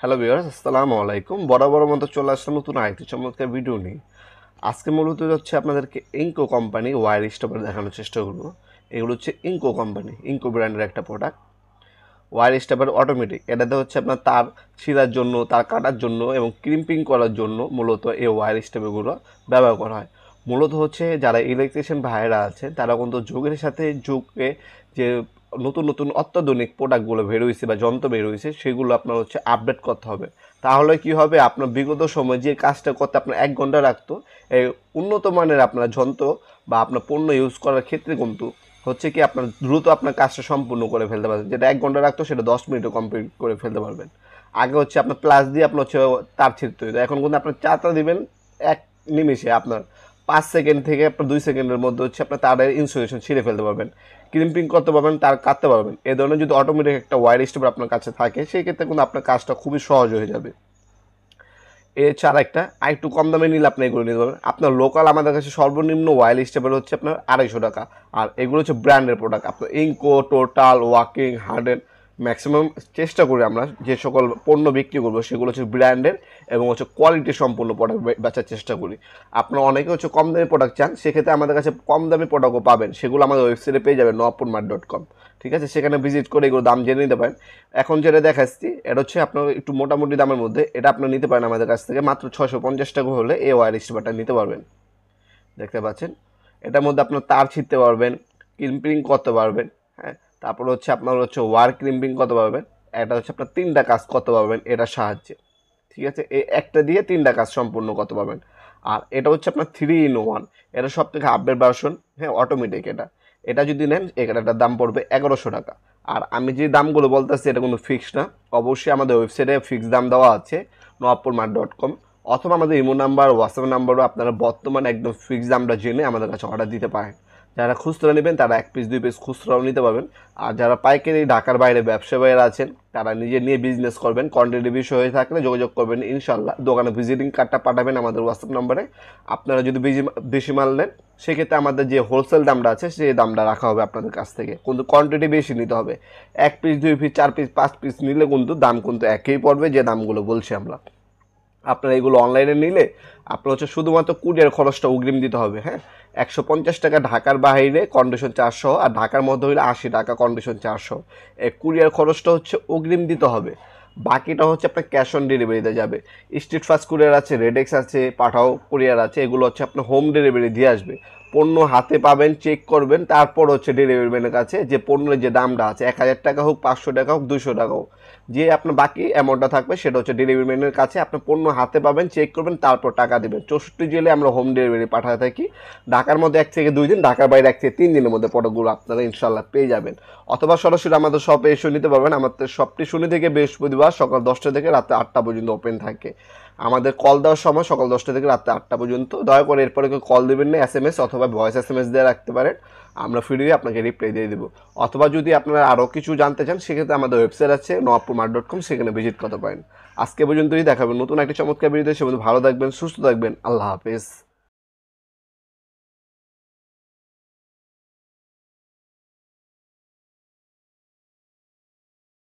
Hello viewers, আসসালামু আলাইকুম। বরাবর মতো চলে আসলাম নতুন আরেকটি চমৎকার ভিডিও নিয়ে। আজকে মূলত হচ্ছে আপনাদেরকে ইনকো কোম্পানি ওয়্যার স্টপার দেখানোর চেষ্টা করব। এগুলো হচ্ছে ইনকো কোম্পানি, ইনকো ব্র্যান্ডের একটা প্রোডাক্ট। ওয়্যার স্টপার অটোমেটিক, এটাতে হচ্ছে আপনার তার ছিঁড়ার জন্য, তার কাটার জন্য এবং ক্রিম্পিং করার জন্য মূলত এই ওয়্যার স্টপারগুলো ব্যবহার করা হয়। মূলত হচ্ছে যারা ইলেকট্রিশিয়ান ভাইয়েরা আছেন তারা কিন্তু যুগের সাথে যুগে যে নতুন নতুন অত্যাধুনিক প্রোডাক্টগুলো বের হয়েছে বা যন্ত্র বের হয়েছে সেগুলো আপনার হচ্ছে আপডেট করতে হবে। তাহলে কি হবে, আপনার বিগত সময় যে কাজটা করতে আপনার 1 ঘন্টা রাখতো, এই উন্নত মানের আপনার যন্ত্র বা আপনার পণ্য ইউজ করার ক্ষেত্রে কিন্তু হচ্ছে কি আপনার দ্রুত আপনার কাজটা সম্পূর্ণ করে ফেলতে পারবেন। যেটা 1 ঘন্টা রাখতো সেটা 10 মিনিটে কমপ্লিট করে ফেলতে পারবেন। আগে হচ্ছে আপনার প্লাস দিয়ে আপনার হচ্ছে তার ছিঁড়তে হতো, এখন কিন্তু আপনার চাটা দিবেন এক নিমিষে আপনার 5 সেকেন্ড থেকে আপনার 2 সেকেন্ডের মধ্যে হচ্ছে আপনার তারের ইনসুলেশন ছিঁড়ে ফেলতে পারবেন, ক্রিম্পিং করতে পারবেন, তার কাটতে পারবেন। এই ধরনের যদি অটোমেটিক একটা ওয়্যার স্টপার আপনার কাছে থাকে সেই ক্ষেত্রে কিন্তু আপনার কাজটা খুবই সহজ হয়ে যাবে। এছাড়া আরেকটু কম দামে নিলে আপনি এগুলো নিতে পারবেন। আপনার লোকাল আমাদের কাছে সর্বনিম্ন ওয়্যার স্টেবল হচ্ছে আপনার 250 টাকা। আর এগুলো হচ্ছে ব্র্যান্ডের প্রোডাক্ট। আপনার ইনকো, টোটাল, ওয়াকিং, হার্ডেন, ম্যাক্সিমাম চেষ্টা করি আমরা যে সকল পণ্য বিক্রি করবো সেগুলো হচ্ছে ব্র্যান্ডের এবং হচ্ছে কোয়ালিটি সম্পূর্ণ প্রোডাক্ট বেচার চেষ্টা করি। আপনারা অনেকে হচ্ছে কম দামি প্রোডাক্ট চান, সেক্ষেত্রে আমাদের কাছে কম দামি প্রোডাক্টও পাবেন। সেগুলো আমাদের ওয়েবসাইটে পেয়ে যাবেন nowapurmart.com। ঠিক আছে, সেখানে ভিজিট করে এগুলো দাম জেনে নিতে পারেন। এখন যেটা দেখাচ্ছি এটা হচ্ছে আপনার একটু মোটামুটি দামের মধ্যে, এটা আপনার নিতে পারেন আমাদের কাছ থেকে মাত্র 650 টাকা হলে এই ওয়্যার স্টপারটা নিতে পারবেন। দেখতে পাচ্ছেন, এটার মধ্যে আপনার তার ছিঁড়তে পারবেন, ক্রিম্পিং করতে পারবেন। হ্যাঁ, তারপর হচ্ছে আপনার হচ্ছে ওয়্যার ক্রিম্পিং করতে পারবেন। এটা হচ্ছে আপনার 3টা কাজ করতে পারবেন এটার সাহায্যে। ঠিক আছে, এই একটা দিয়ে 3টা কাজ সম্পূর্ণ করতে পারবেন। আর এটা হচ্ছে আপনার 3 in 1, এটা সব থেকে আপডেট ভার্সন। হ্যাঁ, অটোমেটিক। এটা এটা যদি নেন এটার দাম পড়বে 1100 টাকা। আর আমি যে দামগুলো বলতেছি এটা কোনো ফিক্সড না, অবশ্যই আমাদের ওয়েবসাইটে ফিক্সড দাম দেওয়া আছে nowapurmart.com, অথবা আমাদের ইমো নাম্বার, হোয়াটসঅ্যাপ নাম্বারও আপনারা বর্তমানে একদম ফিক্সড দামটা জেনে আমাদের কাছে অর্ডার দিতে পারেন। যারা খুচরা নেবেন তারা 1 পিস 2 পিস খুচরাও নিতে পারবেন। আর যারা পাইকারি ঢাকার বাইরে ব্যবসায়ীরা আছেন তারা নিজে নিয়ে বিজনেস করবেন, কোয়ান্টিটি বেশি হয়ে থাকলে যোগাযোগ করবেন ইনশাল্লাহ। দোকানে ভিজিটিং কার্ডটা পাঠাবেন আমাদের হোয়াটসঅ্যাপ নম্বরে। আপনারা যদি বেশি মাল নেন সেক্ষেত্রে আমাদের যে হোলসেল দামটা আছে সেই দামটা রাখা হবে আপনাদের কাছ থেকে, কিন্তু কোয়ান্টিটি বেশি নিতে হবে। 1 পিস 2 পিস 4 পিস 5 পিস নিলে কিন্তু দাম কিন্তু একই পড়বে যে দামগুলো বলছি আমরা। আপনারা এগুলো অনলাইনে নিলে আপনার হচ্ছে শুধুমাত্র কুরিয়ার খরচটা অগ্রিম দিতে হবে। হ্যাঁ, 150 টাকা ঢাকার বাইরে কন্ডিশন 400, আর ঢাকার মধ্যে হলে 80 টাকা কন্ডিশন 400। এই কুরিয়ার খরচটা হচ্ছে অগ্রিম দিতে হবে, বাকিটা হচ্ছে আপনার ক্যাশ অন ডেলিভারিতে যাবে। স্ট্রিট ফাস্ট কুরিয়ার আছে, রেডেক্স আছে, পাঠাও কুরিয়ার আছে, এগুলো হচ্ছে আপনার হোম ডেলিভারি দিয়ে আসবে। পণ্য হাতে পাবেন, চেক করবেন, তারপর হচ্ছে ডেলিভারি ম্যানের কাছে যে পণ্যের যে দামটা আছে 1000 টাকা হোক, 500 টাকা হোক, 200 টাকা হোক, যে আপনার বাকি অ্যামাউন্টটা থাকবে সেটা হচ্ছে ডেলিভারি ম্যানের কাছে। আপনার পণ্য হাতে পাবেন, চেক করবেন, তারপর টাকা দেবেন। 64 জেলে আমরা হোম ডেলিভারি পাঠাতে থাকি। ঢাকার মধ্যে 1 থেকে 2 দিন, ঢাকার বাইরে 1 থেকে 3 দিনের মধ্যে প্রোডাক্টগুলো আপনারা ইনশাল্লাহ পেয়ে যাবেন। অথবা সরাসরি আমাদের শপে এসে নিতে পারবেন। আমাদের শপটি শনি থেকে বৃহস্পতিবার সকাল 10টা থেকে রাতে 8টা পর্যন্ত ওপেন থাকে। আমাদের কল দেওয়ার সময় সকাল 10টা থেকে রাতে 8টা পর্যন্ত। দয়া করে এরপরে কেউ কল দেবেন না, SMS অথবা ভয়েস SMS দিয়ে রাখতে পারেন, আমরা ফ্রি আপনাকে রিপ্লাই দিয়ে দেবো। অথবা যদি আপনারা আরও কিছু জানতে চান সেক্ষেত্রে আমাদের ওয়েবসাইট আছে nowapurmart.com, সেখানে ভিজিট করতে পারেন। আজকে পর্যন্তই, দেখাবেন নতুন একটি চমৎকার ভিডিওতে। সে ভালো থাকবেন, সুস্থ থাকবেন, আল্লাহ হাফেজ।